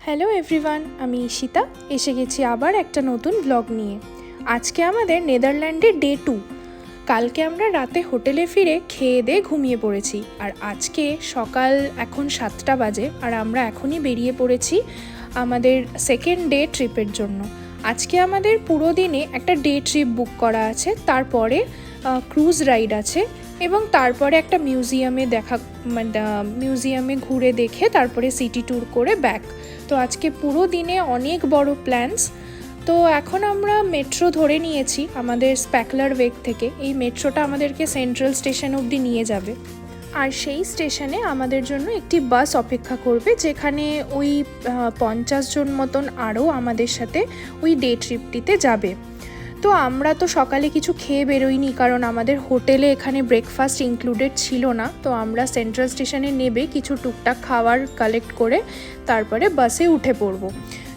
Hello everyone, আমি ঈশিতা এসে গেছি আবার একটা নতুন ব্লগ নিয়ে। আজকে আমাদের নেদারল্যান্ডে ডে 2। কালকে আমরা রাতে হোটেলে ফিরে খেয়ে দিয়ে ঘুমিয়ে পড়েছি, আর আজকে সকাল এখন 7টা বাজে আর আমরা এখনই বেরিয়ে পড়েছি আমাদের সেকেন্ড ডে ট্রিপের জন্য। আজকে আমাদের পুরো দিনে একটা ডে ট্রিপ বুক করা আছে, তারপরে ক্রুজ রাইড আছে এবং তারপরে একটা মিউজিয়ামে ঘুরে দেখে তারপরে সিটি ট্যুর করে ব্যাক। তো আজকে পুরো দিনে অনেক বড় প্ল্যানস। তো এখন আমরা মেট্রো ধরে নিয়েছি আমাদের স্প্যাকলার ওয়েগ থেকে। এই মেট্রোটা আমাদেরকে সেন্ট্রাল স্টেশন অবধি নিয়ে যাবে, আর সেই স্টেশনে আমাদের জন্য একটি বাস অপেক্ষা করবে, যেখানে ওই 50 জন মতন আরও আমাদের সাথে ওই ডে ট্রিপটিতে যাবে। তো আমরা তো সকালে কিছু খেয়ে বেরোইনি, কারণ আমাদের হোটেলে এখানে ব্রেকফাস্ট ইনক্লুডেড ছিল না। তো আমরা সেন্ট্রাল স্টেশনে নেবে কিছু টুকটাক খাবার কালেক্ট করে তারপরে বাসে উঠে পড়বো।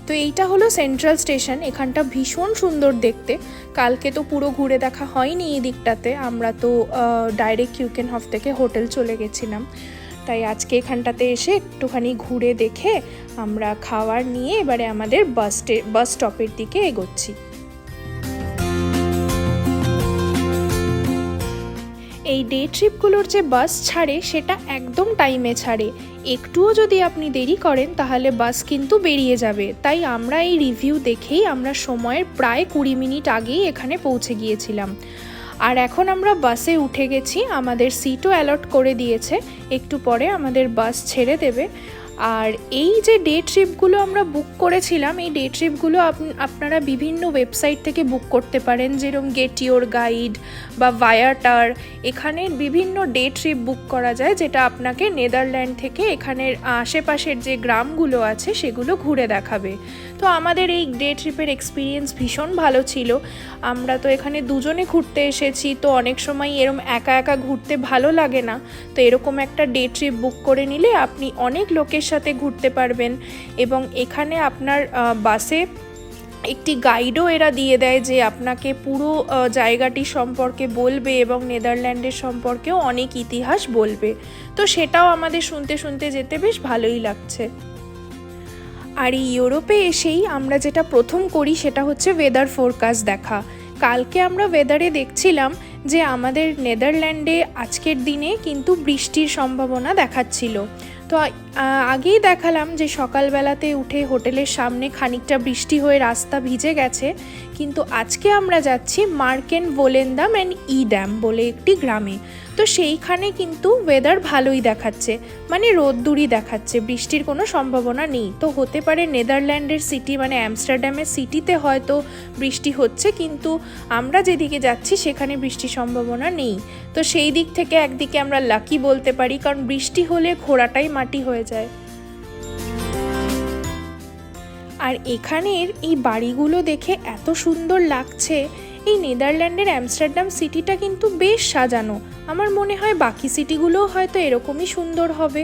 তো এইটা হলো সেন্ট্রাল স্টেশন। এখানটা ভীষণ সুন্দর দেখতে। কালকে তো পুরো ঘুরে দেখা হয়নি এই দিকটাতে, আমরা তো ডাইরেক্ট কিউকেনহফ থেকে হোটেল চলে গেছিলাম। তাই আজকে এখানটাতে এসে একটুখানি ঘুরে দেখে আমরা খাবার নিয়ে এবারে আমাদের বাস স্টপের দিকে এগোচ্ছি। এই ডে ট্রিপগুলোর যে বাস ছাড়ে সেটা একদম টাইমে ছাড়ে। একটুও যদি আপনি দেরি করেন তাহলে বাস কিন্তু বেরিয়ে যাবে। তাই আমরা এই রিভিউ দেখেই আমরা সময়ের প্রায় 20 মিনিট আগেই এখানে পৌঁছে গিয়েছিলাম। আর এখন আমরা বাসে উঠে গেছি, আমাদের সিটও অ্যালট করে দিয়েছে। একটু পরে আমাদের বাস ছেড়ে দেবে। আর এই যে ডে ট্রিপগুলো আমরা বুক করেছিলাম, এই ডে ট্রিপগুলো আপনারা বিভিন্ন ওয়েবসাইট থেকে বুক করতে পারেন, যেরকম গেট ইওর গাইড বা ভায়াটার। এখানে বিভিন্ন ডে ট্রিপ বুক করা যায়, যেটা আপনাকে নেদারল্যান্ড থেকে এখানের আশেপাশের যে গ্রামগুলো আছে সেগুলো ঘুরে দেখাবে। তো আমাদের এই ডে ট্রিপের এক্সপিরিয়েন্স ভীষণ ভালো ছিল। আমরা তো এখানে দুজনে ঘুরতে এসেছি, তো অনেক সময় এরকম একা একা ঘুরতে ভালো লাগে না। তো এরকম একটা ডে ট্রিপ বুক করে নিলে আপনি অনেক লোকের সাথে ঘুরতে পারবেন। এবং এখানে আপনার বাসে একটি গাইডও এরা দিয়ে দেয়, যে আপনাকে পুরো জায়গাটি সম্পর্কে বলবে এবং নেদারল্যান্ডের সম্পর্কেও অনেক ইতিহাস বলবে। তো সেটাও আমাদের শুনতে শুনতে যেতে বেশ ভালোই লাগছে। আর এই ইউরোপে এসেই আমরা যেটা প্রথম করি সেটা হচ্ছে ওয়েদার ফোরকাস্ট দেখা। কালকে আমরা ওয়েদারে দেখছিলাম যে আমাদের নেদারল্যান্ডে আজকের দিনে কিন্তু বৃষ্টির সম্ভাবনা দেখাচ্ছিল। তো আগেই দেখালাম যে সকালবেলাতে উঠে হোটেলের সামনে খানিকটা বৃষ্টি হয়ে রাস্তা ভিজে গেছে, কিন্তু আজকে আমরা যাচ্ছি মার্কেন ভোলেন্দাম অ্যান্ড ই ড্যাম বলে একটি গ্রামে। তো সেইখানে কিন্তু ওয়েদার ভালোই দেখাচ্ছে, মানে রোদ্দুরই দেখাচ্ছে, বৃষ্টির কোনো সম্ভাবনা নেই। তো হতে পারে নেদারল্যান্ডের সিটি মানে অ্যামস্টারডামের সিটিতে হয়তো বৃষ্টি হচ্ছে, কিন্তু আমরা যেদিকে যাচ্ছি সেখানে বৃষ্টির সম্ভাবনা নেই। তো সেই দিক থেকে একদিকে আমরা লাকি বলতে পারি, কারণ বৃষ্টি হলে ঘোড়াটাই মাটি হয়ে যায়। আর এখানের এই বাড়িগুলো দেখে এত সুন্দর লাগছে। এই নেদারল্যান্ডের অ্যামস্টারডাম সিটিটা কিন্তু বেশ সাজানো। আমার মনে হয় বাকি সিটিগুলোও হয়তো এরকমই সুন্দর হবে।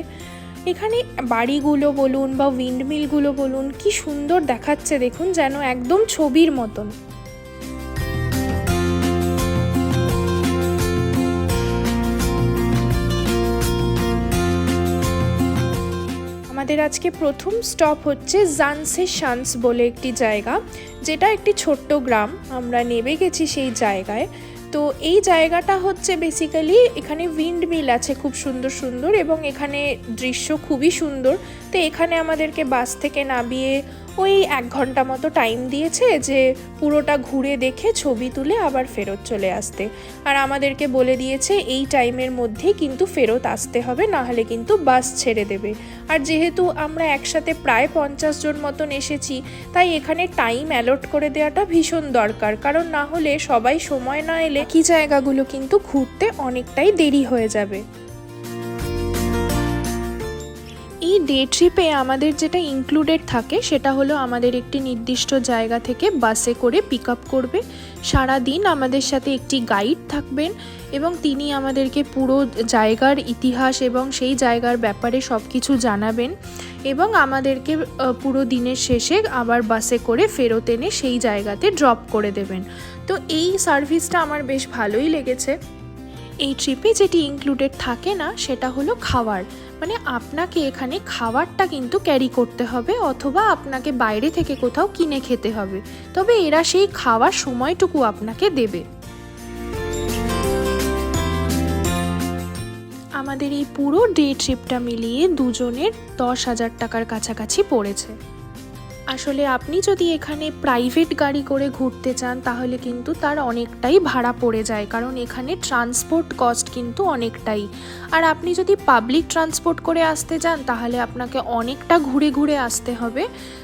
এখানে বাড়িগুলো বলুন বা উইন্ডমিলগুলো বলুন, কি সুন্দর দেখাচ্ছে দেখুন, যেন একদম ছবির মতন। আমাদের আজকে প্রথম স্টপ হচ্ছে জানসে শান্স বলে একটি জায়গা, যেটা একটি ছোট্ট গ্রাম। আমরা নেমে গেছি সেই জায়গায়। তো এই জায়গাটা হচ্ছে বেসিক্যালি, এখানে উইন্ডমিল আছে খুব সুন্দর সুন্দর, এবং এখানে দৃশ্য খুবই সুন্দর। তো এখানে আমাদেরকে বাস থেকে নামিয়ে ওই 1 ঘন্টা মতো টাইম দিয়েছে যে পুরোটা ঘুরে দেখে ছবি তুলে আবার ফেরত চলে আসতে। আর আমাদেরকে বলে দিয়েছে এই টাইমের মধ্যেই কিন্তু ফেরত আসতে হবে, নাহলে কিন্তু বাস ছেড়ে দেবে। আর যেহেতু আমরা একসাথে প্রায় 50 জন মতন এসেছি, তাই এখানে টাইম অ্যালট করে দেওয়াটা ভীষণ দরকার, কারণ না হলে সবাই সময় না এলে কি জায়গাগুলো কিন্তু ঘুরতে অনেকটাই দেরি হয়ে যাবে। এই ডে ট্রিপে আমাদের যেটা ইনক্লুডেড থাকে সেটা হলো আমাদের একটি নির্দিষ্ট জায়গা থেকে বাসে করে পিক আপ করবে। সারা দিন আমাদের সাথে একটি গাইড থাকবেন এবং তিনি আমাদেরকে পুরো জায়গার ইতিহাস এবং সেই জায়গার ব্যাপারে সব কিছু জানাবেন, এবং আমাদেরকে পুরো দিনের শেষে আবার বাসে করে ফেরত এনে সেই জায়গাতে ড্রপ করে দেবেন। তো এই সার্ভিসটা আমার বেশ ভালোই লেগেছে। এই ট্রিপে যেটি ইনক্লুডেড থাকে না সেটা হলো খাবার। মানে আপনাকে এখানে খাবারটা কিন্তু ক্যারি করতে হবে অথবা আপনাকে বাইরে থেকে কোথাও কিনে খেতে হবে, তবে এরা সেই খাওয়ার সময়টুকু আপনাকে দেবে। আমাদের এই পুরো ডে ট্রিপটা মিলিয়ে দুজনের 10,000 টাকার কাছাকাছি পড়েছে। আসলে আপনি যদি এখানে প্রাইভেট গাড়ি করে ঘুরতে চান তাহলে কিন্তু তার অনেকটাই ভাড়া পড়ে যায়, কারণ এখানে ট্রান্সপোর্ট কস্ট কিন্তু অনেকটাই। আর আপনি যদি পাবলিক ট্রান্সপোর্ট করে আসতে চান তাহলে আপনাকে অনেকটা ঘুরে ঘুরে আসতে হবে।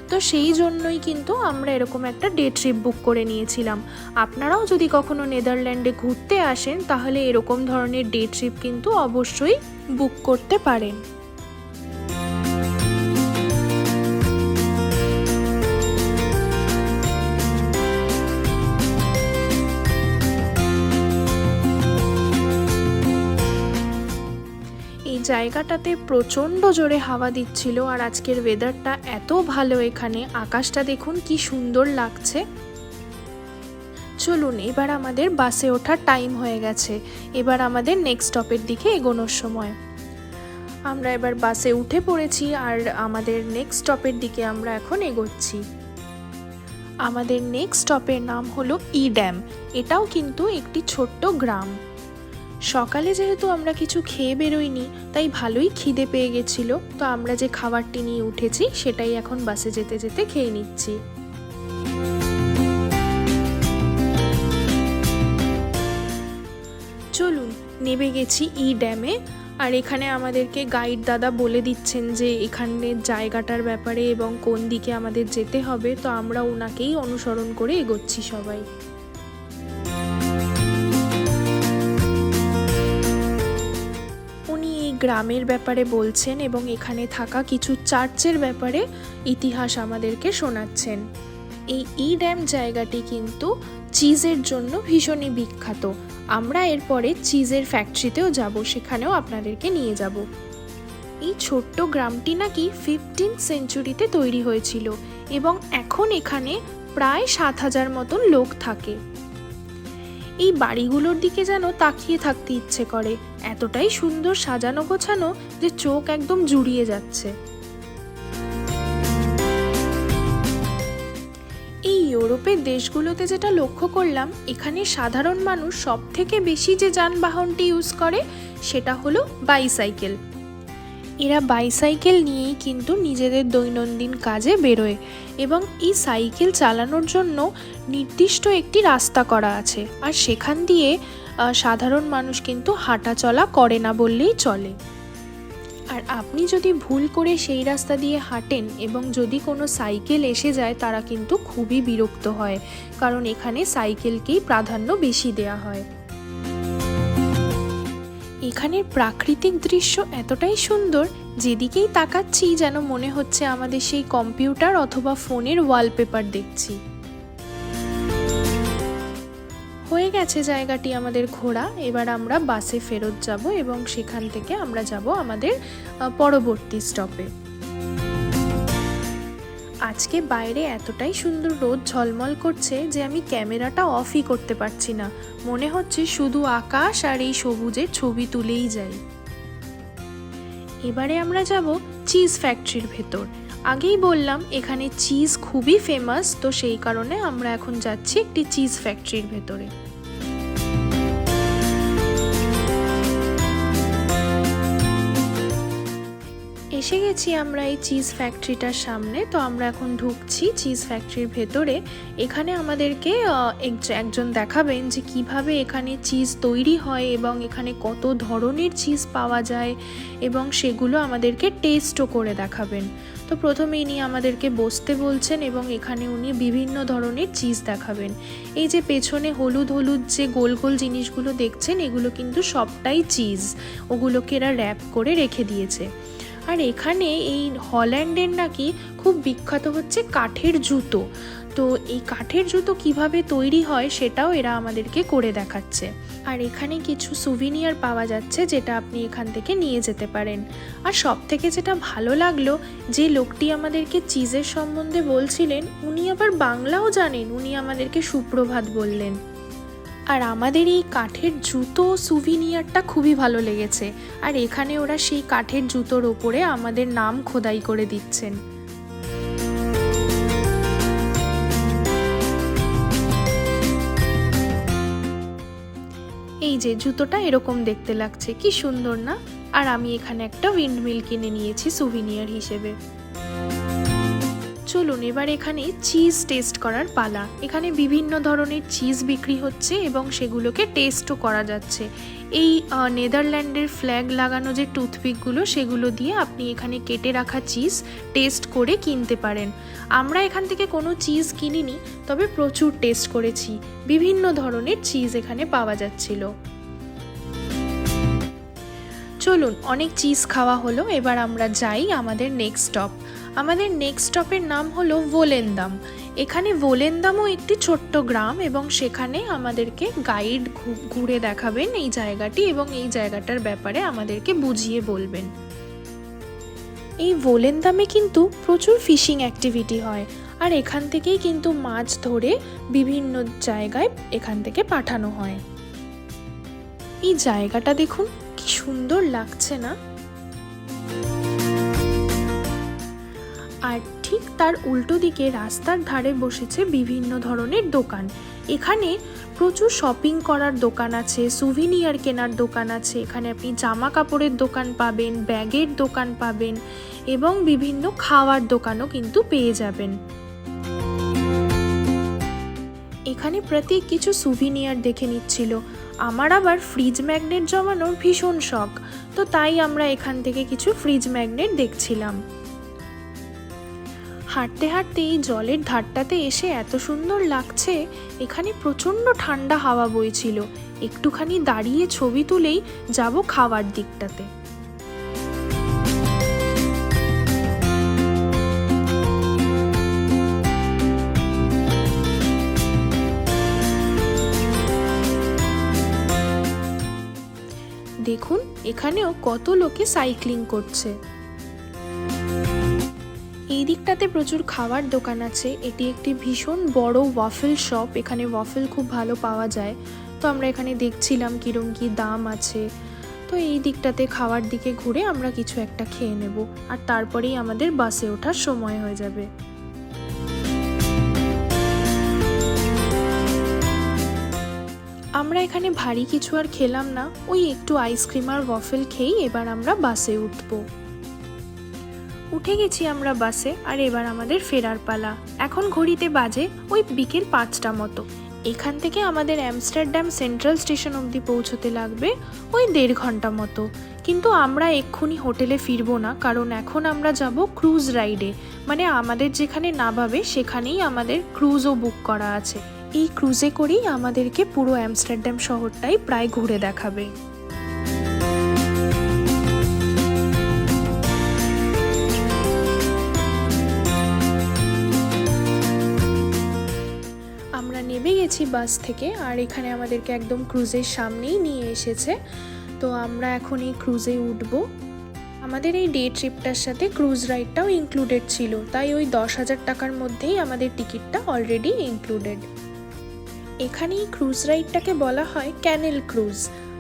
তো সেই জন্যই কিন্তু আমরা এরকম একটা ডে ট্রিপ বুক করে নিয়েছিলাম। আপনারাও যদি কখনো নেদারল্যান্ডে ঘুরতে আসেন তাহলে এরকম ধরনের ডে ট্রিপ কিন্তু অবশ্যই বুক করতে পারেন। এই জায়গাটাতে প্রচণ্ড জোরে হাওয়া দিচ্ছিল, আর আজকের ওয়েদারটা এত ভালো, এখানে আকাশটা দেখুন কি সুন্দর লাগছে। চলুন এবার আমাদের বাসে ওঠার টাইম হয়ে গেছে, এবার আমাদের নেক্সট স্টপের দিকে এগোনোর সময়। আমরা এবার বাসে উঠে পড়েছি আর আমাদের নেক্সট স্টপের দিকে আমরা এখন এগোচ্ছি। আমাদের নেক্সট স্টপের নাম হলো ইড্যাম। এটাও কিন্তু একটি ছোট্ট গ্রাম। সকালে যেহেতু আমরা কিছু খেয়ে বেরোইনি তাই ভালোই খিদে পেয়ে গেছিল, তো আমরা যে খাবারটি নিয়ে উঠেছি সেটাই এখন বাসে যেতে যেতে খেয়ে নিচ্ছি। চলুন নেমে গেছি ড্যামে, আর এখানে আমাদেরকে গাইড দাদা বলে দিচ্ছেন যে এখানের জায়গাটার ব্যাপারে এবং কোন দিকে আমাদের যেতে হবে, তো আমরা ওনাকেই অনুসরণ করে এগোচ্ছি সবাই। গ্রামের ব্যাপারে বলছেন এবং এখানে থাকা কিছু চার্চের ব্যাপারে ইতিহাস আমাদেরকে শোনাচ্ছেন। এই ড্যাম জায়গাটি কিন্তু চিজের জন্য ভীষণই বিখ্যাত। আমরা এরপরে চিজের ফ্যাক্টরিতেও যাব, সেখানেও আপনাদেরকে নিয়ে যাব। এই ছোট্ট গ্রামটি নাকি 15th সেঞ্চুরিতে তৈরি হয়েছিল এবং এখন এখানে প্রায় 7,000 মতন লোক থাকে। এই বাড়িগুলোর দিকে যেন তাকিয়ে থাকতে ইচ্ছে করে, এতটাই সুন্দর সাজানো গোছানো যে চোখ একদম জুড়িয়ে যাচ্ছে। এই ইউরোপের দেশগুলোতে যেটা লক্ষ্য করলাম, এখানে সাধারণ মানুষ সব থেকে বেশি যে যানবাহনটি ইউজ করে সেটা হলো বাইসাইকেল। এরা বাইসাইকেল নিয়েই কিন্তু নিজেদের দৈনন্দিন কাজে বেরোয় এবং এই সাইকেল চালানোর জন্য নির্দিষ্ট একটি রাস্তা করা আছে, আর সেখান দিয়ে সাধারণ মানুষ কিন্তু হাঁটা চলা করে না বললেই চলে। আর আপনি যদি ভুল করে সেই রাস্তা দিয়ে হাঁটেন এবং যদি কোনো সাইকেল এসে যায় তারা কিন্তু খুবই বিরক্ত হয়, কারণ এখানে সাইকেলকেই প্রাধান্য বেশি দেয়া হয়। এখানের প্রাকৃতিক দৃশ্য এতটাই সুন্দর, যেদিকেই তাকাচ্ছি যেন মনে হচ্ছে আমাদের সেই কম্পিউটার অথবা ফোনের ওয়ালপেপার দেখছি। হয়ে গেছে জায়গাটি আমাদের ঘোরা, এবার আমরা বাসে ফেরত যাব এবং সেখান থেকে আমরা যাব আমাদের পরবর্তী স্টপে। আজকে বাইরে এতটাই সুন্দর রোদ ঝলমল করছে যে আমি ক্যামেরাটা অফই করতে পারছি না, মনে হচ্ছে শুধু আকাশ আর এই সবুজের ছবি তুলেই যাই। এবারে আমরা যাব চিজ ফ্যাক্টরির ভেতর। আগেই বললাম এখানে চিজ খুবই ফেমাস, তো সেই কারণে আমরা এখন যাচ্ছি একটি চিজ ফ্যাক্টরির ভেতরে। এসে গেছি আমরা এই চিজ ফ্যাক্টরিটার সামনে, তো আমরা এখন ঢুকছি চিজ ফ্যাক্টরির ভেতরে। এখানে আমাদেরকে একজন দেখাবেন যে কিভাবে এখানে চিজ তৈরি হয় এবং এখানে কত ধরনের চিজ পাওয়া যায় এবং সেগুলো আমাদেরকে টেস্টও করে দেখাবেন। তো প্রথমে ইনি আমাদেরকে বসতে বলছেন এবং এখানে উনি বিভিন্ন ধরনের চিজ দেখাবেন। এই যে পেছনে হলুদ হলুদ যে গোল গোল জিনিসগুলো দেখছেন, এগুলো কিন্তু সবটাই চিজ, ওগুলোকে এরা র্যাপ করে রেখে দিয়েছে। আর এখানে এই হল্যান্ডের নাকি খুব বিখ্যাত হচ্ছে কাঠের জুতো, তো এই কাঠের জুতো কিভাবে তৈরি হয় সেটাও এরা আমাদেরকে করে দেখাচ্ছে। আর এখানে কিছু সুভিনিয়ার পাওয়া যাচ্ছে যেটা আপনি এখান থেকে নিয়ে যেতে পারেন। আর সব থেকে যেটা ভালো লাগলো, যে লোকটি আমাদেরকে চিজের সম্বন্ধে বলছিলেন উনি আবার বাংলাও জানেন, উনি আমাদেরকে সুপ্রভাত বললেন। আর আমাদের এই কাঠের জুতো সুভিনিয়ারটা খুবই ভালো লেগেছে। আর এখানে ওরা সেই কাঠের জুতোর ওপরে আমাদের নাম খোদাই করে দিচ্ছেন। এই যে জুতোটা এরকম দেখতে লাগছে, কি সুন্দর না? আর আমি এখানে একটা উইন্ডমিল কিনে নিয়েছি সুভিনিয়ার হিসেবে। চলুন এবার এখানে চিজ টেস্ট করার পালা। এখানে বিভিন্ন ধরনের চিজ বিক্রি হচ্ছে এবং সেগুলোকে টেস্টও করা যাচ্ছে। এই নেদারল্যান্ডের ফ্ল্যাগ লাগানো যে টুথপিকগুলো, সেগুলো দিয়ে আপনি এখানে কেটে রাখা চিজ টেস্ট করে কিনতে পারেন। আমরা এখান থেকে কোনো চিজ কিনিনি, তবে প্রচুর টেস্ট করেছি। বিভিন্ন ধরনের চিজ এখানে পাওয়া যাচ্ছিল। চলুন, অনেক চিজ খাওয়া হলো, এবার আমরা যাই আমাদের নেক্সট স্টপ। আমাদের নেক্সট স্টপের নাম হলো ভোলেন্দাম। এখানে ভোলেন্দামও একটি ছোট্ট গ্রাম এবং সেখানে আমাদেরকে গাইড ঘুরে দেখাবেন এই জায়গাটি এবং এই জায়গাটার ব্যাপারে আমাদেরকে বুঝিয়ে বলবেন। এই ভোলেন্দামে কিন্তু প্রচুর ফিশিং অ্যাক্টিভিটি হয়, আর এখান থেকেই কিন্তু মাছ ধরে বিভিন্ন জায়গায় এখান থেকে পাঠানো হয়। এই জায়গাটা দেখুন, কি সুন্দর লাগছে না? আর ঠিক তার উল্টো দিকে রাস্তার ধারে বসেছে বিভিন্ন ধরনের দোকান। এখানে প্রচুর শপিং করার দোকান আছে, সুভিনিয়ার কেনার দোকান আছে। এখানে আপনি জামা কাপড়ের দোকান পাবেন, ব্যাগের দোকান পাবেন এবং বিভিন্ন খাওয়ার দোকানও কিন্তু পেয়ে যাবেন। এখানে প্রত্যেক কিছু সুভিনিয়ার দেখে নিচ্ছিল। আমার আবার ফ্রিজ ম্যাগনেট জমানোর ভীষণ শখ, তো তাই আমরা এখান থেকে কিছু ফ্রিজ ম্যাগনেট দেখছিলাম। হাঁটতে হাঁটতে এই জলের ধারটাতে এসে এত সুন্দর লাগছে। এখানে প্রচণ্ড ঠান্ডা হাওয়া বইছিল। একটুখানি দাঁড়িয়ে ছবি তুলেই যাব খাওয়ার দিকটাতে। দেখুন, এখানেও কত লোকে সাইক্লিং করছে। এই দিকটাতে প্রচুর খাবার দোকান আছে। এটি একটি ভীষণ বড় ওয়াফেল শপ। এখানে ওয়াফেল খুব ভালো পাওয়া যায়। তো আমরা এখানে দেখছিলাম কিরম কি দাম আছে। তো এই দিকটাতে খাওয়ার দিকে ঘুরে আমরা কিছু একটা খেয়ে নেব, আর তারপরেই আমাদের বাসে ওঠার সময় হয়ে যাবে। আমরা এখানে ভারী কিছু আর খেলাম না, ওই একটু আইসক্রিম আর ওয়াফেল খেয়েই এবার আমরা বাসে উঠবো। উঠে গেছি আমরা বাসে, আর এবার আমাদের ফেরার পালা। এখন ঘড়িতে বাজে ওই বিকেল 5টা মতো। এখান থেকে আমাদের আমস্টারডাম সেন্ট্রাল স্টেশন অবধি পৌঁছতে লাগবে ওই 1.5 ঘন্টা মতো। কিন্তু আমরা এক্ষুনি হোটেলে ফিরবো না, কারণ এখন আমরা যাব ক্রুজ রাইডে। মানে আমাদের যেখানে নামাবে সেখানেই আমাদের ক্রুজও বুক করা আছে। এই ক্রুজে করেই আমাদেরকে পুরো আমস্টারডাম শহরটাই প্রায় ঘুরে দেখাবে। আমরা নেমে গেছি বাস থেকে, আর এখানে আমাদেরকে একদম ক্রুজের সামনেই নিয়ে এসেছে। তো আমরা এখন এই ক্রুজে উঠব। আমাদের এই ডে ট্রিপটার সাথে ক্রুজ রাইডটাও ইনক্লুডেড ছিল, তাই ওই 10,000 টাকার মধ্যেই আমাদের টিকিটটা অলরেডি ইনক্লুডেড। এখানে এই ক্রুজ রাইডটাকে বলা হয় ক্যানেল ক্রুজ।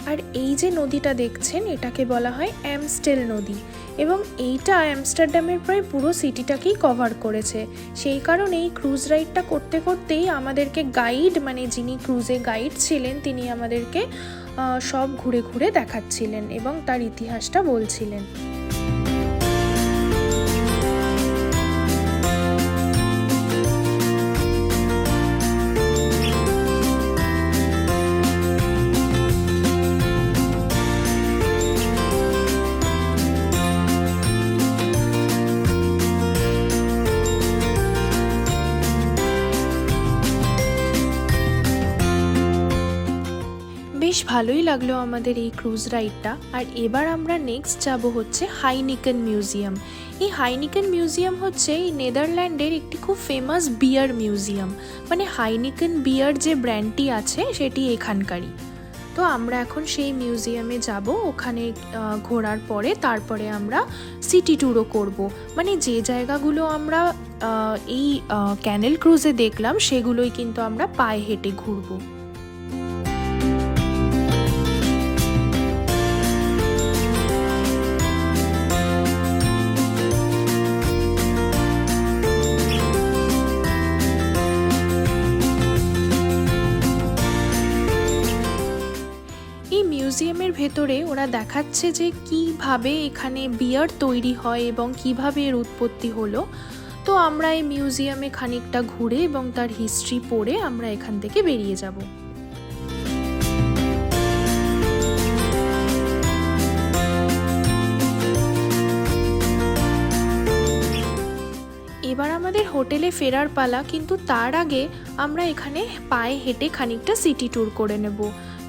আর এই যে নদীটা দেখছেন, এটাকে বলা হয় অ্যামস্টেল নদী, এবং এইটা আমস্টারডামের প্রায় পুরো সিটিটাকেই কভার করেছে। সেই কারণে এই ক্রুজ রাইডটা করতে করতেই আমাদেরকে গাইড, মানে যিনি ক্রুজে গাইড ছিলেন, তিনি আমাদেরকে সব ঘুরে ঘুরে দেখাচ্ছিলেন এবং তার ইতিহাসটা বলছিলেন। বেশ ভালোই লাগলো আমাদের এই ক্রুজ রাইডটা। আর এবার আমরা নেক্সট যাব হচ্ছে হাইনিকেন মিউজিয়াম। এই হাইনিকেন মিউজিয়াম হচ্ছে এই নেদারল্যান্ডের একটি খুব ফেমাস বিয়ার মিউজিয়াম। মানে হাইনিকেন বিয়ার যে ব্র্যান্ডটি আছে সেটি এখানকারই। তো আমরা এখন সেই মিউজিয়ামে যাব। ওখানে ঘোরার পরে তারপরে আমরা সিটি ট্যুরও করব। মানে যে জায়গাগুলো আমরা এই ক্যানেল ক্রুজে দেখলাম সেগুলোই কিন্তু আমরা পায়ে হেঁটে ঘুরবো। ভেতরে ওরা দেখাচ্ছে যে কিভাবে এখানে বিয়ার তৈরি হয় এবং কিভাবে এর উৎপত্তি হলো। তো আমরা এই মিউজিয়ামে খানিকটা ঘুরে এবং তার হিস্ট্রি পড়ে আমরা এখান থেকে বেরিয়ে যাব। এবার আমাদের হোটেলে ফেরার পালা, কিন্তু তার আগে আমরা এখানে পায়ে হেঁটে খানিকটা সিটি ট্যুর করে নেব।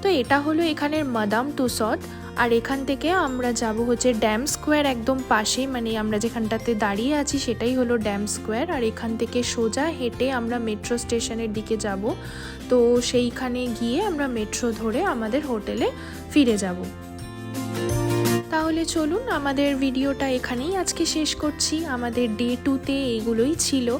তো এটা হলো এখানের মাদাম তুসদ, আর এখান থেকে আমরা যাব হচ্ছে ড্যাম স্কোয়ার একদম পাশে, মানে আমরা যেখানটাতে দাঁড়িয়ে আছি সেটাই হলো ড্যাম স্কোয়ার। আর এখান থেকে সোজা হেঁটে আমরা মেট্রো স্টেশনের দিকে যাব। তো সেইখানে গিয়ে আমরা মেট্রো ধরে আমাদের হোটেলে ফিরে যাব। তাহলে চলুন, আমাদের ভিডিওটা এখানেই আজকে শেষ করছি। আমাদের ডে 2তে এইগুলোই ছিল।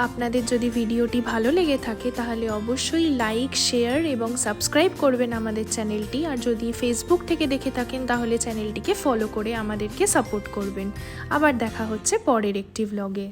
আপনাদের যদি ভিডিওটি ভালো লেগে থাকে তাহলে অবশ্যই লাইক, শেয়ার এবং সাবস্ক্রাইব করবেন আমাদের চ্যানেলটি। আর যদি ফেসবুক থেকে দেখে থাকেন তাহলে চ্যানেলটিকে ফলো করে আমাদেরকে সাপোর্ট করবেন। আবার দেখা হচ্ছে পরের একটি ভ্লগে।